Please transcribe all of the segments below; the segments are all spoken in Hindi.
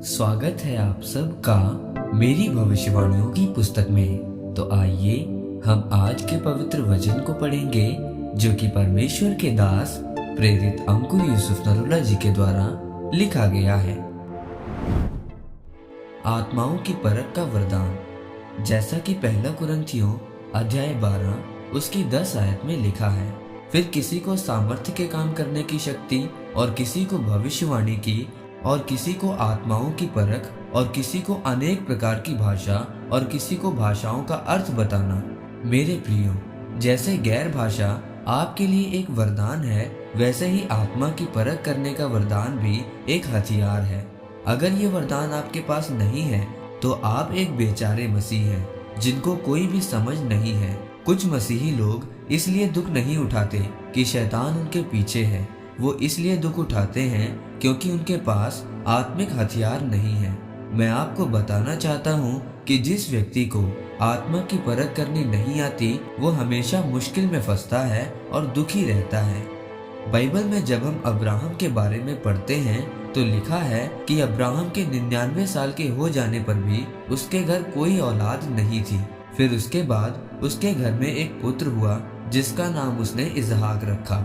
स्वागत है आप सबका मेरी भविष्यवाणियों की पुस्तक में। तो आइए हम आज के पवित्र वचन को पढ़ेंगे जो कि परमेश्वर के दास प्रेरित अंकुर यूसुफ नरूला जी के द्वारा लिखा गया है। आत्माओं की परख का वरदान। जैसा कि पहला कुरिन्थियों अध्याय 12 उसकी 10 आयत में लिखा है, फिर किसी को सामर्थ्य के काम करने की शक्ति, और किसी को भविष्यवाणी की, और किसी को आत्माओं की परख, और किसी को अनेक प्रकार की भाषा, और किसी को भाषाओं का अर्थ बताना। मेरे प्रियो, जैसे गैर भाषा आपके लिए एक वरदान है, वैसे ही आत्मा की परख करने का वरदान भी एक हथियार है। अगर ये वरदान आपके पास नहीं है तो आप एक बेचारे मसीह हैं जिनको कोई भी समझ नहीं है। कुछ मसीही लोग इसलिए दुख नहीं उठाते कि शैतान उनके पीछे है, वो इसलिए दुख उठाते हैं क्योंकि उनके पास आत्मिक हथियार नहीं है। मैं आपको बताना चाहता हूँ कि जिस व्यक्ति को आत्मा की परख करनी नहीं आती, वो हमेशा मुश्किल में फंसता है और दुखी रहता है। बाइबल में जब हम अब्राहम के बारे में पढ़ते हैं तो लिखा है कि अब्राहम के 99 साल के हो जाने पर भी उसके घर कोई औलाद नहीं थी। फिर उसके बाद उसके घर में एक पुत्र हुआ जिसका नाम उसने इसहाक रखा।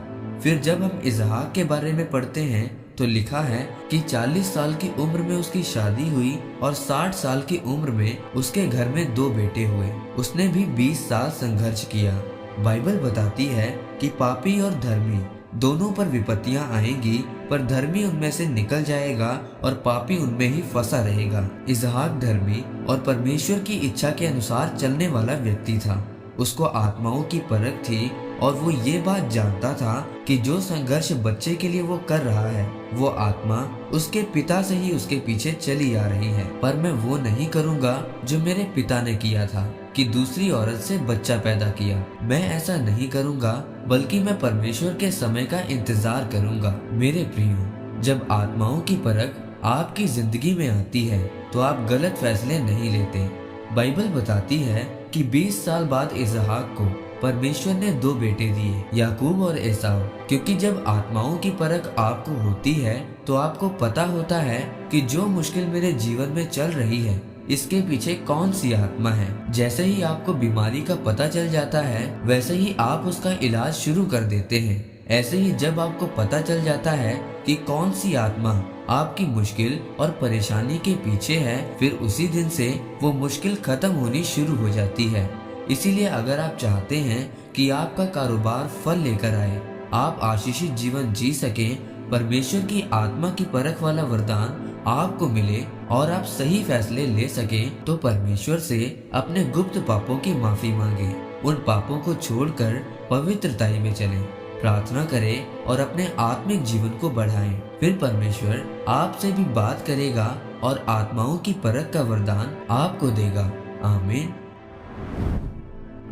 फिर जब हम इसहाक के बारे में पढ़ते हैं तो लिखा है कि 40 साल की उम्र में उसकी शादी हुई और 60 साल की उम्र में उसके घर में 2 बेटे हुए। उसने भी 20 साल संघर्ष किया। बाइबल बताती है कि पापी और धर्मी दोनों पर विपत्तियां आएंगी, पर धर्मी उनमें से निकल जाएगा और पापी उनमें ही फंसा रहेगा। इसहाक धर्मी और परमेश्वर की इच्छा के अनुसार चलने वाला व्यक्ति था। उसको आत्माओं की परख थी और वो ये बात जानता था कि जो संघर्ष बच्चे के लिए वो कर रहा है, वो आत्मा उसके पिता से ही उसके पीछे चली आ रही है। पर मैं वो नहीं करूँगा जो मेरे पिता ने किया था कि दूसरी औरत से बच्चा पैदा किया। मैं ऐसा नहीं करूँगा, बल्कि मैं परमेश्वर के समय का इंतजार करूँगा। मेरे प्रियो, जब आत्माओं की परख आपकी जिंदगी में आती है तो आप गलत फैसले नहीं लेते। बाइबल बताती है कि 20 साल बाद इसहाक को परमेश्वर ने 2 बेटे दिए, याकूब और एसाव। क्योंकि जब आत्माओं की परख आपको होती है तो आपको पता होता है कि जो मुश्किल मेरे जीवन में चल रही है, इसके पीछे कौन सी आत्मा है। जैसे ही आपको बीमारी का पता चल जाता है, वैसे ही आप उसका इलाज शुरू कर देते हैं। ऐसे ही जब आपको पता चल जाता है कि कौन सी आत्मा आपकी मुश्किल और परेशानी के पीछे है, फिर उसी दिन से वो मुश्किल खत्म होनी शुरू हो जाती है। इसीलिए अगर आप चाहते हैं कि आपका कारोबार फल लेकर आए, आप आशीषित जीवन जी सकें, परमेश्वर की आत्मा की परख वाला वरदान आपको मिले और आप सही फैसले ले सकें, तो परमेश्वर से अपने गुप्त पापों की माफी मांगे। उन पापों को छोड़कर पवित्रताई में चलें, प्रार्थना करें और अपने आत्मिक जीवन को बढ़ाएं। फिर परमेश्वर आपसे भी बात करेगा और आत्माओं की परख का वरदान आपको देगा। आमीन।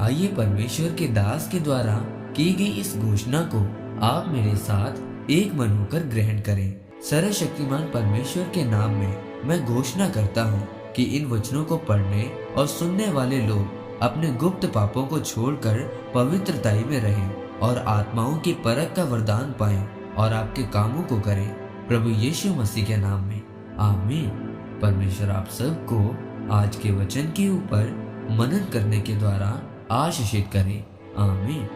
आइए परमेश्वर के दास के द्वारा की गई इस घोषणा को आप मेरे साथ एक मन होकर ग्रहण करें। सर्वशक्तिमान परमेश्वर के नाम में मैं घोषणा करता हूँ कि इन वचनों को पढ़ने और सुनने वाले लोग अपने गुप्त पापों को छोड़कर पवित्रताई में रहें और आत्माओं की परख का वरदान पाएं और आपके कामों को करें, प्रभु यीशु मसीह के नाम में। आमीन। परमेश्वर आप सबको आज के वचन के ऊपर मनन करने के द्वारा आशीषित करें। आमीन।